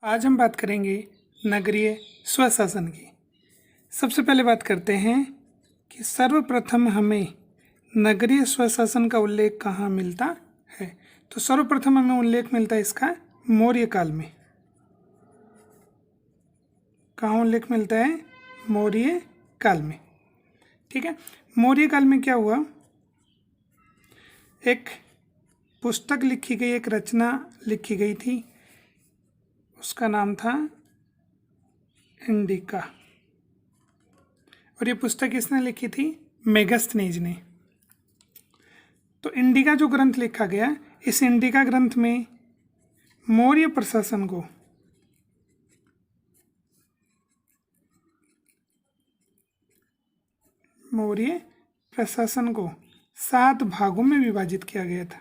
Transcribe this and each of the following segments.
आज हम बात करेंगे नगरीय स्वशासन की। सबसे पहले बात करते हैं कि सर्वप्रथम हमें नगरीय स्वशासन का उल्लेख कहाँ मिलता है। तो सर्वप्रथम हमें उल्लेख मिलता है इसका मौर्य काल में। कहाँ उल्लेख मिलता है? मौर्य काल में। ठीक है, मौर्य काल में क्या हुआ, एक पुस्तक लिखी गई, एक रचना लिखी गई थी, उसका नाम था इंडिका। और ये पुस्तक किसने लिखी थी? मेगस्थनीज ने। तो इंडिका जो ग्रंथ लिखा गया, इस इंडिका ग्रंथ में मौर्य प्रशासन को मौर्य प्रशासन को 7 भागों में विभाजित किया गया था।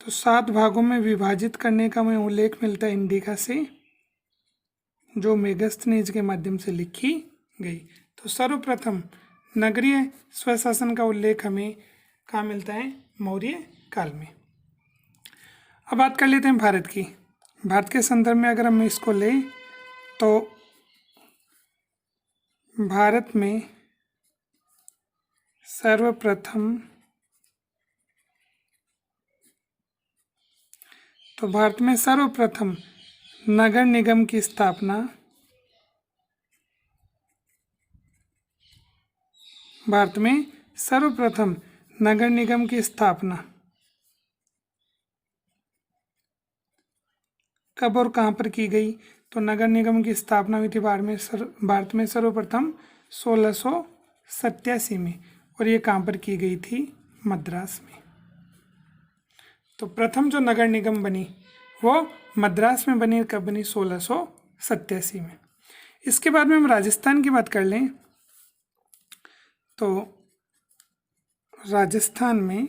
तो 7 भागों में विभाजित करने का हमें उल्लेख मिलता है इंडिका से, जो मेगस्थनीज के माध्यम से लिखी गई। तो सर्वप्रथम नगरीय स्वशासन का उल्लेख हमें कहाँ मिलता है? मौर्य काल में। अब बात कर लेते हैं भारत की। भारत के संदर्भ में अगर हम इसको लें तो भारत में सर्वप्रथम नगर निगम की स्थापना कब और कहाँ पर की गई? तो नगर निगम की स्थापना हुई थी भारत में सर्वप्रथम 1687 में, और ये कहाँ पर की गई थी? मद्रास में। तो प्रथम जो नगर निगम बनी वो मद्रास में बनी। कब बनी? 1687 में। इसके बाद में हम राजस्थान की बात कर लें तो राजस्थान में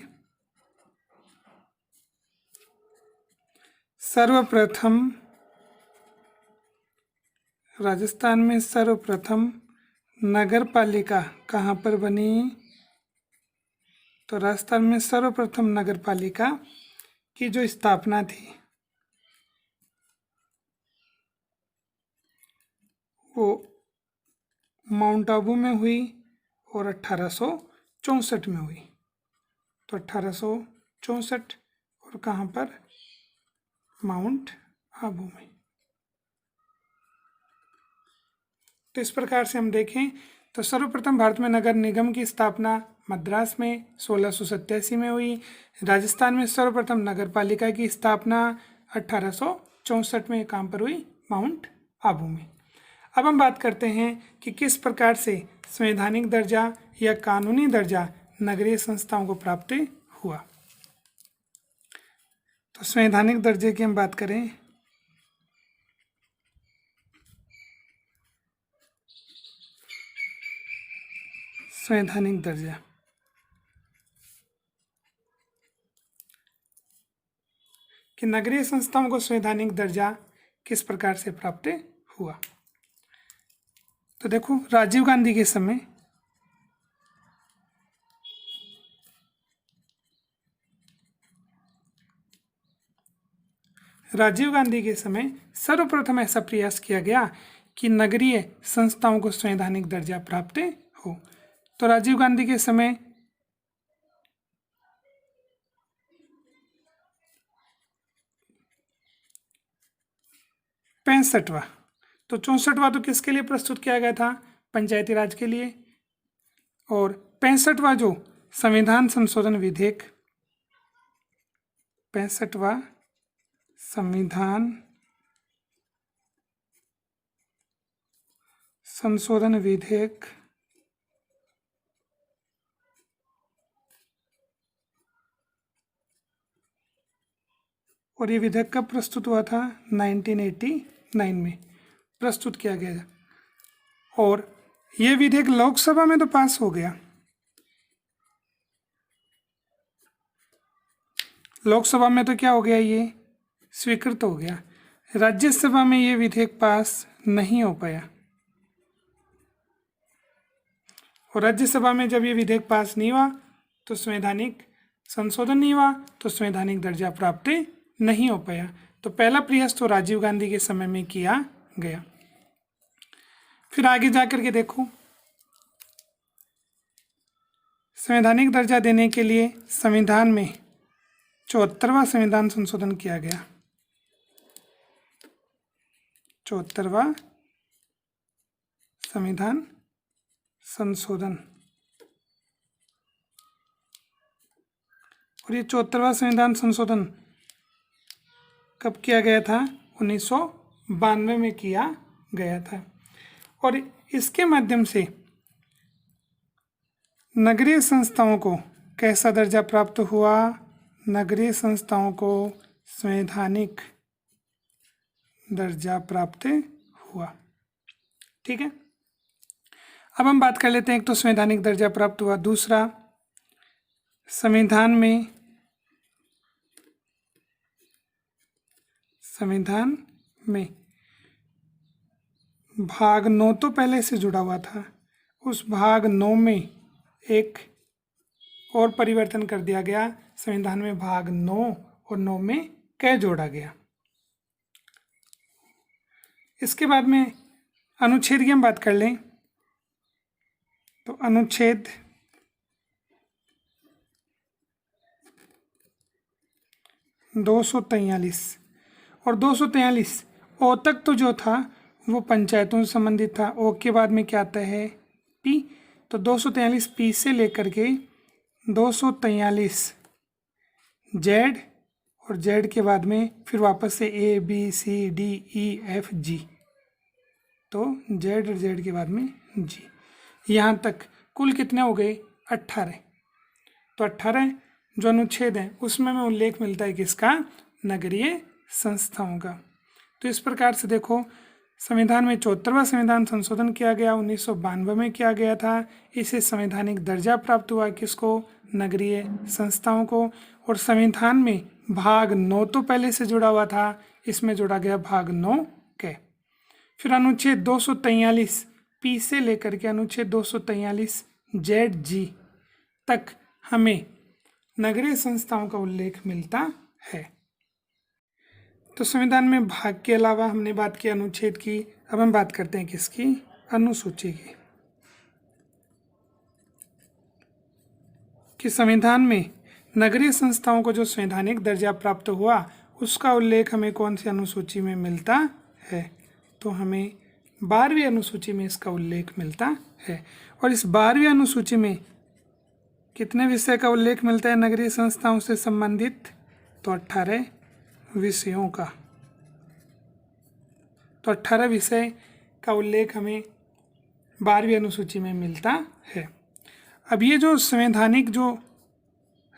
सर्वप्रथम नगर पालिका कहाँ पर बनी? तो राजस्थान में सर्वप्रथम नगर पालिका की जो स्थापना थी वो माउंट आबू में हुई और 1864 में हुई। तो 1864 और कहाँ पर? माउंट आबू में। तो इस प्रकार से हम देखें तो सर्वप्रथम भारत में नगर निगम की स्थापना मद्रास में 1687 में हुई। राजस्थान में सर्वप्रथम नगर पालिका की स्थापना 1864 में कहाँ पर हुई? माउंट आबू में। अब हम बात करते हैं कि किस प्रकार से संवैधानिक दर्जा या कानूनी दर्जा नगरीय संस्थाओं को प्राप्त हुआ। तो संवैधानिक दर्जे की हम बात करें संवैधानिक दर्जा कि नगरीय संस्थाओं को संवैधानिक दर्जा किस प्रकार से प्राप्त हुआ। तो देखो, राजीव गांधी के समय सर्वप्रथम ऐसा प्रयास किया गया कि नगरीय संस्थाओं को संवैधानिक दर्जा प्राप्त हो। तो राजीव गांधी के समय पैंसठवां, तो 64वां तो किसके लिए प्रस्तुत किया गया था? पंचायती राज के लिए। और 65वां जो संविधान संशोधन विधेयक, 65वां संविधान संशोधन विधेयक और ये विधेयक कब प्रस्तुत हुआ था? 1989 में प्रस्तुत किया गया। और ये विधेयक लोकसभा में तो पास हो गया, लोकसभा में तो क्या हो गया? ये स्वीकृत हो गया। राज्यसभा में ये विधेयक पास नहीं हो पाया। और राज्यसभा में जब ये विधेयक पास नहीं हुआ तो संवैधानिक संशोधन नहीं हुआ, तो संवैधानिक दर्जा प्राप्त नहीं हो पाया। तो पहला प्रयास तो राजीव गांधी के समय में किया गया। फिर आगे जाकर के देखो, संवैधानिक दर्जा देने के लिए संविधान में 74वां संविधान संशोधन किया गया। 74वां संविधान संशोधन, और ये 74वां संविधान संशोधन कब किया गया था? 1992 में किया गया था। और इसके माध्यम से नगरीय संस्थाओं को कैसा दर्जा प्राप्त हुआ? नगरीय संस्थाओं को संवैधानिक दर्जा प्राप्त हुआ। ठीक है, अब हम बात कर लेते हैं, एक तो संवैधानिक दर्जा प्राप्त हुआ, दूसरा संविधान में भाग 9 तो पहले से जुड़ा हुआ था, उस भाग 9 में एक और परिवर्तन कर दिया गया। संविधान में भाग 9 और 9 में क जोड़ा गया। इसके बाद में अनुच्छेद की हम बात कर लें तो अनुच्छेद 243 और 243 ओ तक तो जो था वो पंचायतों से संबंधित था। ओ के बाद में क्या आता है? पी। तो 243 पी से लेकर के 243 जेड, और जेड के बाद में फिर वापस से A B C D E F G, तो जेड और जेड के बाद में जी, यहाँ तक कुल कितने हो गए? 18। तो 18 जो अनुच्छेद है उसमें उल्लेख मिलता है किसका? नगरीय संस्थाओं का। तो इस प्रकार से देखो, संविधान में 74वां संविधान संशोधन किया गया, 1992 में किया गया था। इसे संवैधानिक दर्जा प्राप्त हुआ किसको? नगरीय संस्थाओं को। और संविधान में भाग 9 तो पहले से जुड़ा हुआ था, इसमें जोड़ा गया भाग 9 के। फिर अनुच्छेद 243 पी से लेकर के अनुच्छेद 243 जेड जी तक हमें नगरीय संस्थाओं का उल्लेख मिलता है। तो संविधान में भाग के अलावा हमने बात की अनुच्छेद की, अब हम बात करते हैं किसकी? अनुसूची की। कि संविधान में नगरीय संस्थाओं को जो संवैधानिक दर्जा प्राप्त हुआ उसका उल्लेख हमें कौन सी अनुसूची में मिलता है? तो हमें 12वीं अनुसूची में इसका उल्लेख मिलता है। और इस 12वीं अनुसूची में कितने विषय का उल्लेख मिलता है नगरीय संस्थाओं से संबंधित? तो 18 विषयों का। तो 18 विषय का उल्लेख हमें 12वीं अनुसूची में मिलता है। अब ये जो संवैधानिक जो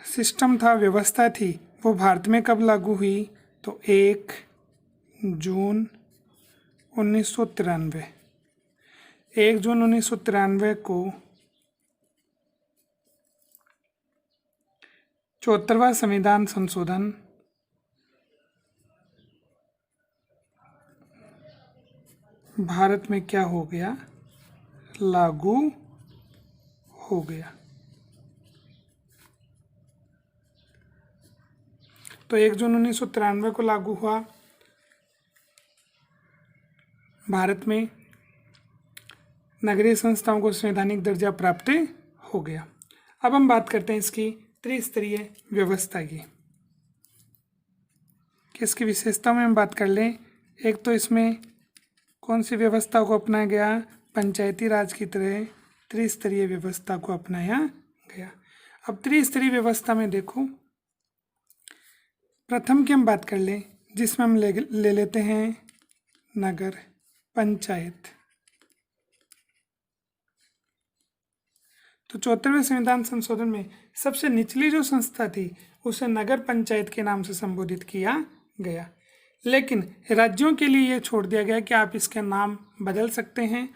सिस्टम था, व्यवस्था थी, वो भारत में कब लागू हुई? तो 1 जून 1993। 1 जून 1993 को 74वां संविधान संशोधन भारत में क्या हो गया? लागू हो गया। तो 1 जून 1993 को लागू हुआ भारत में, नगरीय संस्थाओं को संवैधानिक दर्जा प्राप्त हो गया। अब हम बात करते हैं इसकी त्रिस्तरीय व्यवस्था की। किसकी विशेषता में हम बात कर लें? एक तो इसमें कौन सी व्यवस्था को अपनाया गया? पंचायती राज की तरह त्रिस्तरीय व्यवस्था को अपनाया गया। अब त्रिस्तरीय व्यवस्था में देखो, प्रथम की हम बात कर लें जिसमें हम ले लेते हैं नगर पंचायत। तो 74वें संविधान संशोधन में सबसे निचली जो संस्था थी उसे नगर पंचायत के नाम से संबोधित किया गया, लेकिन राज्यों के लिए यह छोड़ दिया गया कि आप इसके नाम बदल सकते हैं।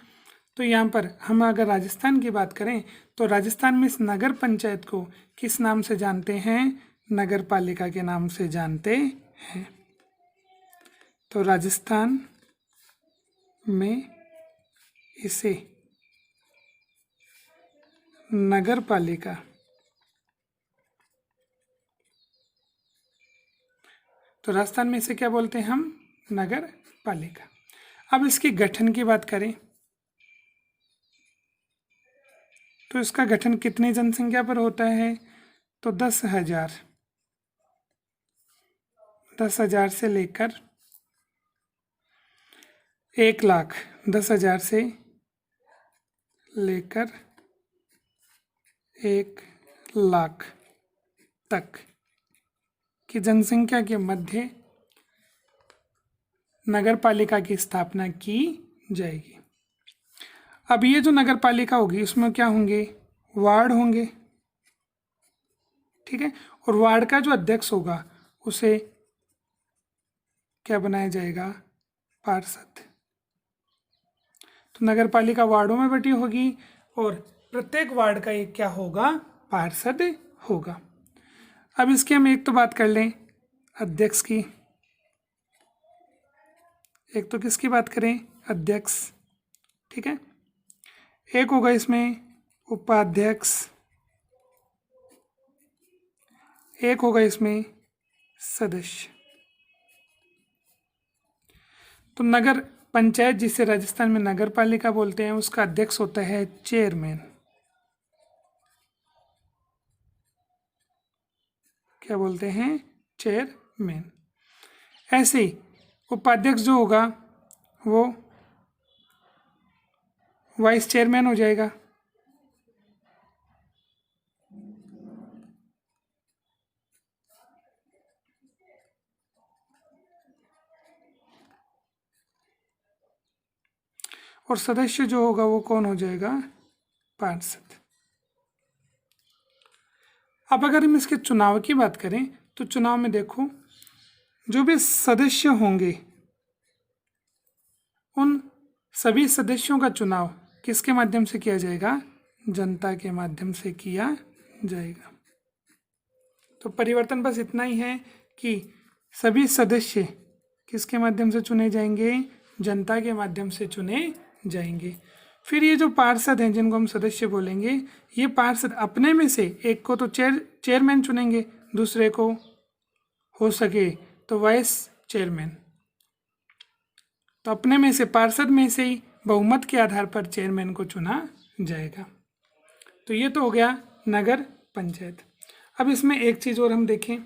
तो यहाँ पर हम अगर राजस्थान की बात करें तो राजस्थान में इस नगर पंचायत को किस नाम से जानते हैं? नगर पालिका के नाम से जानते हैं। तो राजस्थान में इसे नगर पालिका। तो राजस्थान में इसे क्या बोलते हैं हम? नगर पालिका। अब इसके गठन की बात करें तो इसका गठन कितनी जनसंख्या पर होता है? तो 10,000, 10,000 से लेकर 1,00,000, 10,000 से लेकर 1,00,000 तक की जनसंख्या के मध्य नगर पालिका की स्थापना की जाएगी। अब ये जो नगर पालिका होगी उसमें क्या होंगे? वार्ड होंगे, ठीक है। और वार्ड का जो अध्यक्ष होगा उसे क्या बनाया जाएगा? पार्षद। तो नगर पालिका वार्डों में बटी होगी और प्रत्येक वार्ड का एक क्या होगा? पार्षद होगा। अब इसकी हम एक तो बात कर लें अध्यक्ष की, एक तो किसकी बात करें? अध्यक्ष, ठीक है। एक होगा इसमें उपाध्यक्ष, एक होगा इसमें सदस्य। तो नगर पंचायत, जिसे राजस्थान में नगर पालिका बोलते हैं, उसका अध्यक्ष होता है चेयरमैन। क्या बोलते हैं? चेयरमैन। ऐसे ही उपाध्यक्ष जो होगा वो वाइस चेयरमैन हो जाएगा। और सदस्य जो होगा वो कौन हो जाएगा? पार्षद। अब अगर हम इसके चुनाव की बात करें तो चुनाव में देखो, जो भी सदस्य होंगे उन सभी सदस्यों का चुनाव किसके माध्यम से किया जाएगा? जनता के माध्यम से किया जाएगा। तो परिवर्तन बस इतना ही है कि सभी सदस्य किसके माध्यम से चुने जाएंगे? जनता के माध्यम से चुने जाएंगे। फिर ये जो पार्षद हैं जिनको हम सदस्य बोलेंगे, ये पार्षद अपने में से एक को तो चेयरमैन चुनेंगे, दूसरे को हो सके तो वाइस चेयरमैन। तो अपने में से, पार्षद में से ही बहुमत के आधार पर चेयरमैन को चुना जाएगा। तो ये तो हो गया नगर पंचायत। अब इसमें एक चीज़ और हम देखें,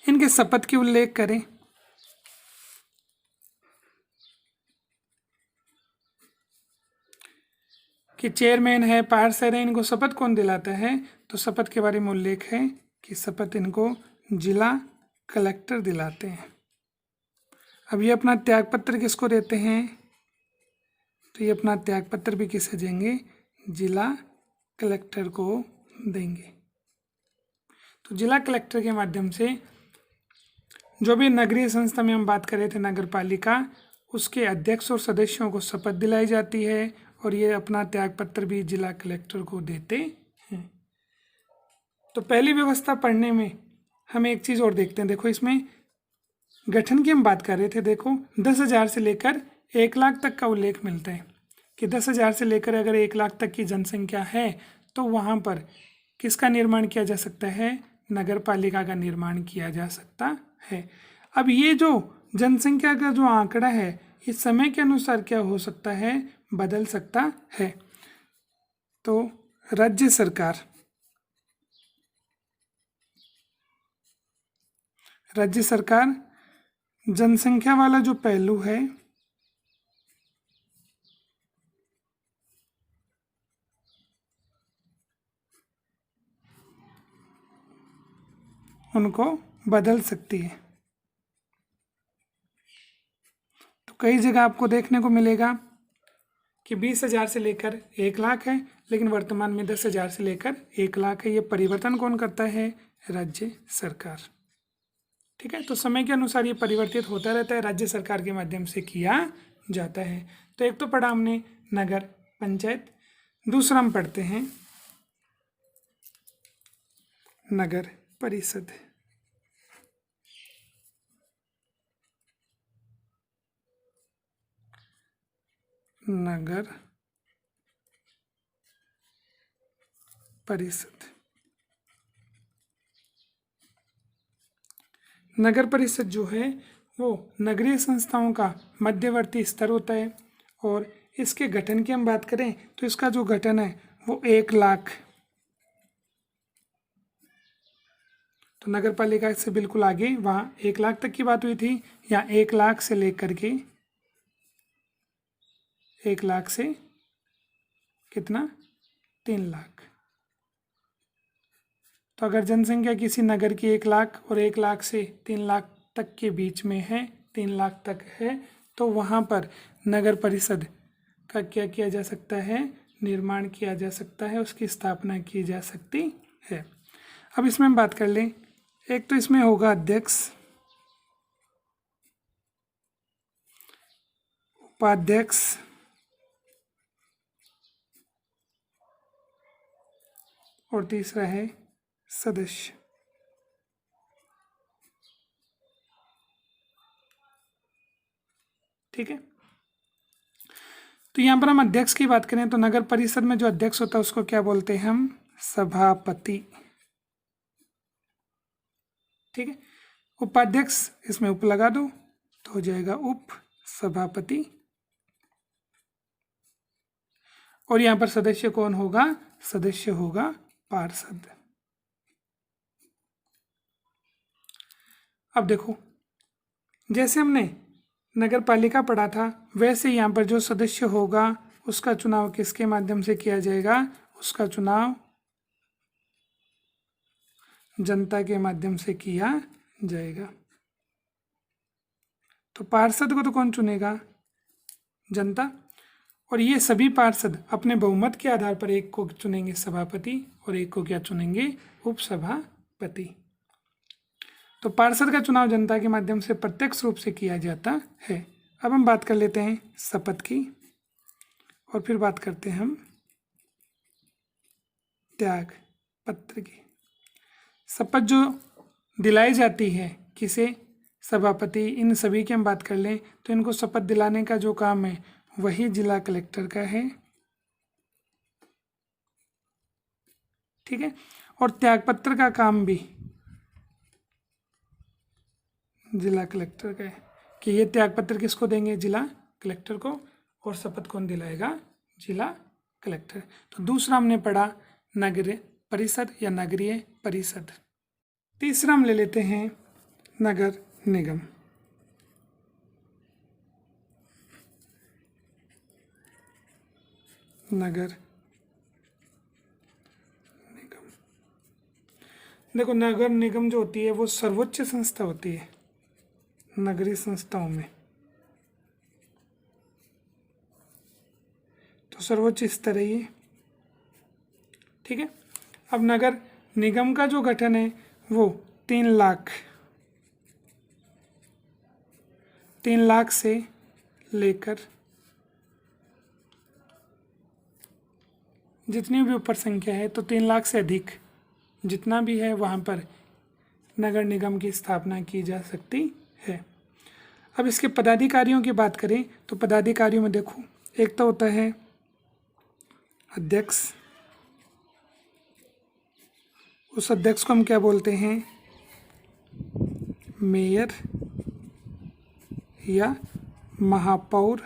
इनके शपथ की उल्लेख करें। कि चेयरमैन है, पार्षद है, इनको शपथ कौन दिलाता है? तो शपथ के बारे में उल्लेख है कि शपथ इनको जिला कलेक्टर दिलाते हैं। अब ये अपना त्यागपत्र किसको देते हैं? तो ये अपना त्यागपत्र भी किसे देंगे? जिला कलेक्टर को देंगे। तो जिला कलेक्टर के माध्यम से जो भी नगरीय संस्था में हम बात कर रहे थे, नगर पालिका, उसके अध्यक्ष और सदस्यों को शपथ दिलाई जाती है और ये अपना त्यागपत्र भी जिला कलेक्टर को देते हैं। तो पहली व्यवस्था पढ़ने में हम एक चीज़ और देखते हैं। देखो इसमें गठन की हम बात कर रहे थे। देखो 10,000 से लेकर 1,00,000 तक का उल्लेख मिलता है कि 10,000 से लेकर अगर 1,00,000 तक की जनसंख्या है तो वहाँ पर किसका निर्माण किया जा सकता है? नगर पालिका का निर्माण किया जा सकता है। अब ये जो जनसंख्या का जो आंकड़ा है इस समय के अनुसार क्या हो सकता है? बदल सकता है। तो राज्य सरकार जनसंख्या वाला जो पहलू है उनको बदल सकती है। तो कई जगह आपको देखने को मिलेगा कि 20,000 से लेकर 1,00,000 है, लेकिन वर्तमान में 10,000 से लेकर 1,00,000 है। ये परिवर्तन कौन करता है? राज्य सरकार। ठीक है। तो समय के अनुसार ये परिवर्तित होता रहता है, राज्य सरकार के माध्यम से किया जाता है। तो एक तो पढ़ा हमने नगर पंचायत, दूसरा हम पढ़ते हैं नगर परिषद। नगर परिषद। नगर परिषद जो है वो नगरीय संस्थाओं का मध्यवर्ती स्तर होता है और इसके गठन की हम बात करें तो इसका जो गठन है वो 1 लाख, तो नगर पालिका से बिल्कुल आगे वहाँ 1 लाख तक की बात हुई थी, यहाँ 1 लाख से लेकर के 1 लाख से कितना 3 लाख। तो अगर जनसंख्या किसी नगर की 1 लाख और 1 लाख से 3 लाख तक के बीच में है, 3 लाख तक है, तो वहाँ पर नगर परिषद का क्या किया जा सकता है, निर्माण किया जा सकता है, उसकी स्थापना की जा सकती है। अब इसमें हम बात कर लें, एक तो इसमें होगा अध्यक्ष, उपाध्यक्ष, और तीसरा है सदस्य। ठीक है, तो यहाँ पर हम अध्यक्ष की बात करें तो नगर परिषद में जो अध्यक्ष होता है उसको क्या बोलते हैं हम, सभापति। ठीक है, उपाध्यक्ष इसमें उप लगा दो तो हो जाएगा उप सभापति। और यहाँ पर सदस्य कौन होगा, सदस्य होगा पार्षद। अब देखो, जैसे हमने नगर पालिका पढ़ा था वैसे यहाँ पर जो सदस्य होगा उसका चुनाव किसके माध्यम से किया जाएगा, उसका चुनाव जनता के माध्यम से किया जाएगा। तो पार्षद को तो कौन चुनेगा, जनता। और ये सभी पार्षद अपने बहुमत के आधार पर एक को चुनेंगे सभापति और एक को क्या चुनेंगे, उपसभापति। तो पार्षद का चुनाव जनता के माध्यम से प्रत्यक्ष रूप से किया जाता है। अब हम बात कर लेते हैं शपथ की और फिर बात करते हैं हम त्याग पत्र की। शपथ जो दिलाई जाती है किसे, सभापति, इन सभी की हम बात कर लें तो इनको शपथ दिलाने का जो काम है वही जिला कलेक्टर का है। ठीक है, और त्यागपत्र का काम भी जिला कलेक्टर का है कि ये त्यागपत्र किसको देंगे, जिला कलेक्टर को, और शपथ कौन दिलाएगा, जिला कलेक्टर। तो दूसरा हमने पढ़ा नगर परिषद या नगरीय परिषद। तीसरा हम ले लेते हैं नगर निगम। नगर निगम, देखो नगर निगम जो होती है वो सर्वोच्च संस्था होती है नगरीय संस्थाओं में, तो सर्वोच्च स्तर है ये। ठीक है, अब नगर निगम का जो गठन है वो 3 लाख से लेकर जितनी भी ऊपर संख्या है, तो 3 लाख से अधिक जितना भी है वहाँ पर नगर निगम की स्थापना की जा सकती है। अब इसके पदाधिकारियों की बात करें तो पदाधिकारियों में देखो, एक तो होता है अध्यक्ष, उस अध्यक्ष को हम क्या बोलते हैं, मेयर या महापौर।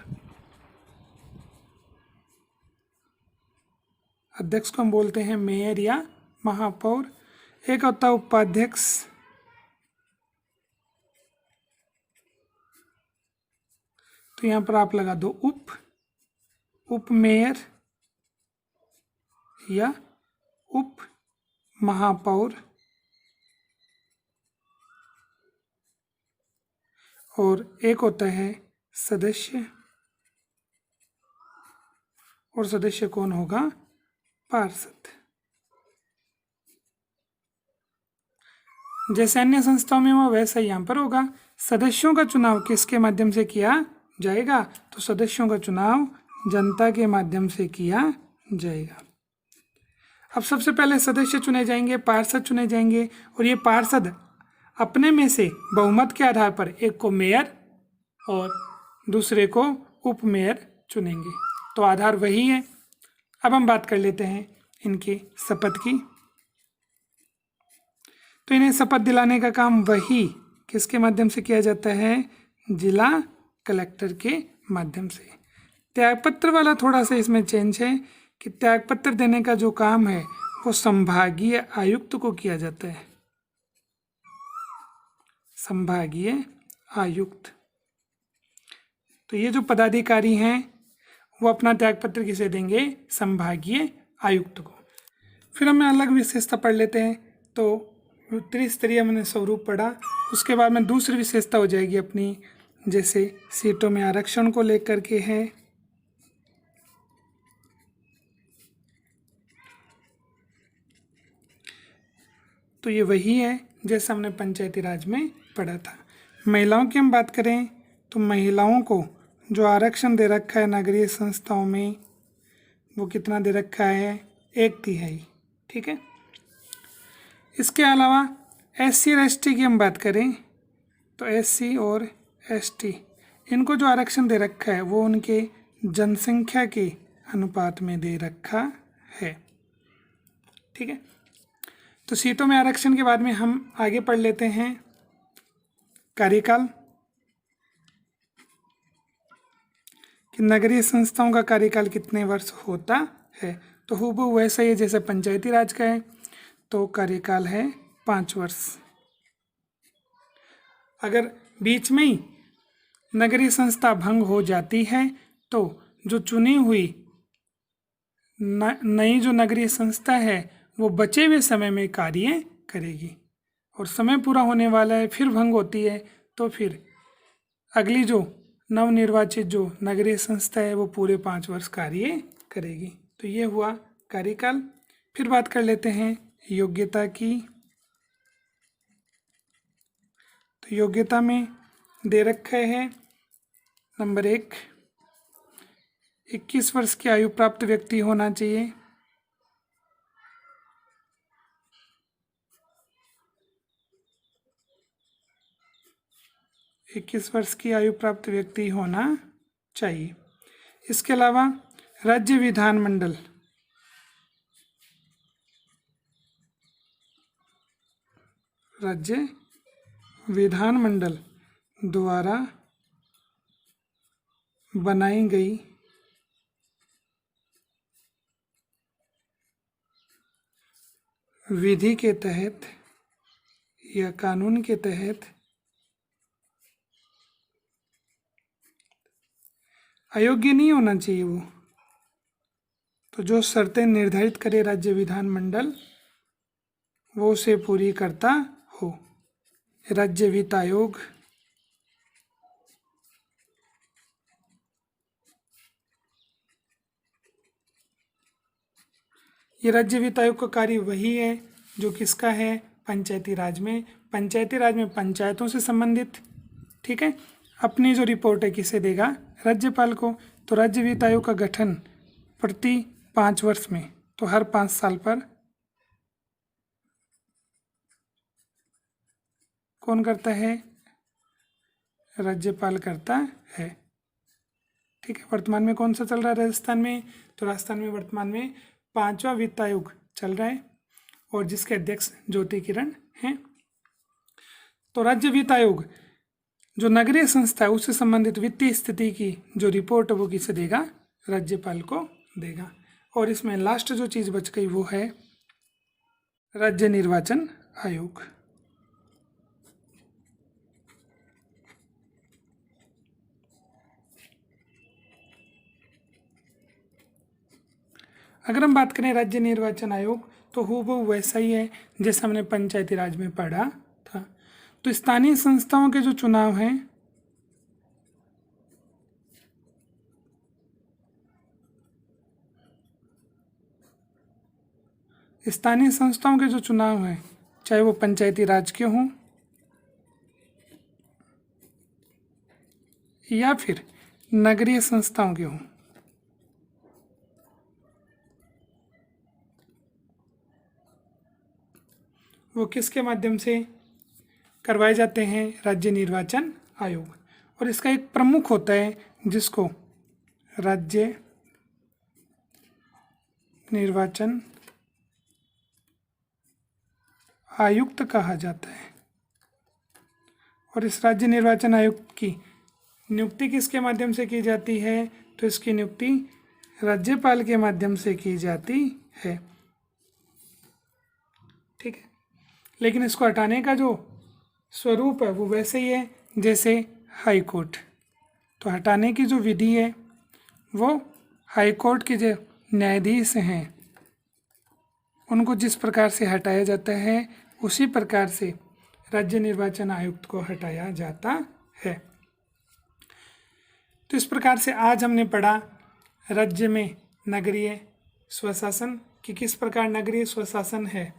अध्यक्ष को हम बोलते हैं मेयर या महापौर। एक होता है उपाध्यक्ष, तो यहाँ पर आप लगा दो उप मेयर या उप महापौर। और एक होता है सदस्य, और सदस्य कौन होगा, पार्षद। जैसे अन्य संस्थाओं में हुआ वैसा यहाँ पर होगा। सदस्यों का चुनाव किसके माध्यम से किया जाएगा, तो सदस्यों का चुनाव जनता के माध्यम से किया जाएगा। अब सबसे पहले सदस्य चुने जाएंगे, पार्षद चुने जाएंगे, और ये पार्षद अपने में से बहुमत के आधार पर एक को मेयर और दूसरे को उप मेयर चुनेंगे, तो आधार वही है। अब हम बात कर लेते हैं इनके शपथ की। तो इन्हें शपथ दिलाने का काम वही किसके माध्यम से किया जाता है? जिला कलेक्टर के माध्यम से। त्यागपत्र वाला थोड़ा सा इसमें चेंज है कि त्यागपत्र देने का जो काम है वो संभागीय आयुक्त को किया जाता है। संभागीय आयुक्त। तो ये जो पदाधिकारी हैं वो अपना त्यागपत्र किसे देंगे? संभागीय आयुक्त को। फिर हमें अलग विशेषता पढ़ लेते हैं। तो त्रिस्तरीय मैंने स्वरूप पढ़ा, उसके बाद में दूसरी विशेषता हो जाएगी अपनी, जैसे सीटों में आरक्षण को लेकर के है। तो ये वही है जैसे हमने पंचायती राज में पढ़ा था। महिलाओं की हम बात करें तो महिलाओं को जो आरक्षण दे रखा है नगरीय संस्थाओं में वो कितना दे रखा है? 1/3। ठीक है। इसके अलावा SC और ST की हम बात करें तो SC और ST इनको जो आरक्षण दे रखा है वो उनके जनसंख्या के अनुपात में दे रखा है। ठीक है। तो सीटों में आरक्षण के बाद में हम आगे पढ़ लेते हैं कार्यकाल, कि नगरीय संस्थाओं का कार्यकाल कितने वर्ष होता है। तो हूबहू वैसा ही है जैसे पंचायती राज का है। तो कार्यकाल है 5 वर्ष। अगर बीच में ही नगरीय संस्था भंग हो जाती है तो जो चुनी हुई नई जो नगरीय संस्था है वो बचे हुए समय में कार्य करेगी, और समय पूरा होने वाला है फिर भंग होती है तो फिर अगली जो नवनिर्वाचित जो नगरीय संस्था है वो पूरे 5 वर्ष कार्य करेगी। तो ये हुआ कार्यकाल। फिर बात कर लेते हैं योग्यता की। तो योग्यता में दे रखा है नंबर 1, 21 वर्ष की आयु प्राप्त व्यक्ति होना चाहिए। इक्कीस वर्ष की आयु प्राप्त व्यक्ति होना चाहिए। इसके अलावा राज्य विधानमंडल द्वारा बनाई गई विधि के तहत या कानून के तहत अयोग्य नहीं होना चाहिए वो। तो जो शर्तें निर्धारित करे राज्य विधानमंडल वो उसे पूरी करता हो। राज्य वित्त आयोग ये राज्य वित्त आयोग का कार्य वही है जो किसका है? पंचायती राज में। पंचायती राज में पंचायतों से संबंधित। ठीक है। अपनी जो रिपोर्ट है किसे देगा? राज्यपाल को। तो राज्य वित्त आयोग का गठन प्रति 5 वर्ष में, तो हर 5 साल पर कौन करता है? राज्यपाल करता है। ठीक है। वर्तमान में कौन सा चल रहा है राजस्थान में? तो राजस्थान में वर्तमान में 5वां वित्त आयोग चल रहा है और जिसके अध्यक्ष ज्योति किरण हैं। तो राज्य वित्त आयोग जो नगरीय संस्था है उससे संबंधित वित्तीय स्थिति की जो रिपोर्ट है वो किसे देगा? राज्यपाल को देगा। और इसमें लास्ट जो चीज़ बच गई वो है राज्य निर्वाचन आयोग। अगर हम बात करें राज्य निर्वाचन आयोग तो हूबहू वैसा ही है जैसा हमने पंचायती राज में पढ़ा था। तो स्थानीय संस्थाओं के जो चुनाव हैं स्थानीय संस्थाओं के जो चुनाव हैं चाहे वो पंचायती राज के हों या फिर नगरीय संस्थाओं के हों, वो किसके माध्यम से करवाए जाते हैं? राज्य निर्वाचन आयोग। और इसका एक प्रमुख होता है जिसको राज्य निर्वाचन आयुक्त कहा जाता है। और इस राज्य निर्वाचन आयुक्त की नियुक्ति किसके माध्यम से की जाती है? तो इसकी नियुक्ति राज्यपाल के माध्यम से की जाती है। ठीक है, लेकिन इसको हटाने का जो स्वरूप है वो वैसे ही है जैसे हाई कोर्ट। तो हटाने की जो विधि है वो हाई कोर्ट के जो न्यायाधीश हैं उनको जिस प्रकार से हटाया जाता है उसी प्रकार से राज्य निर्वाचन आयुक्त को हटाया जाता है। तो इस प्रकार से आज हमने पढ़ा राज्य में नगरीय स्वशासन कि किस प्रकार नगरीय स्वशासन है,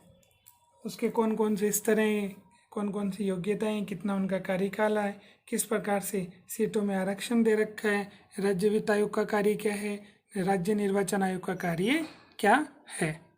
उसके कौन कौन से स्तर हैं, कौन कौन सी योग्यताएं, कितना उनका कार्यकाल है, किस प्रकार से सीटों में आरक्षण दे रखा है, राज्य वित्त आयोग का कार्य क्या है, राज्य निर्वाचन आयोग का कार्य क्या है।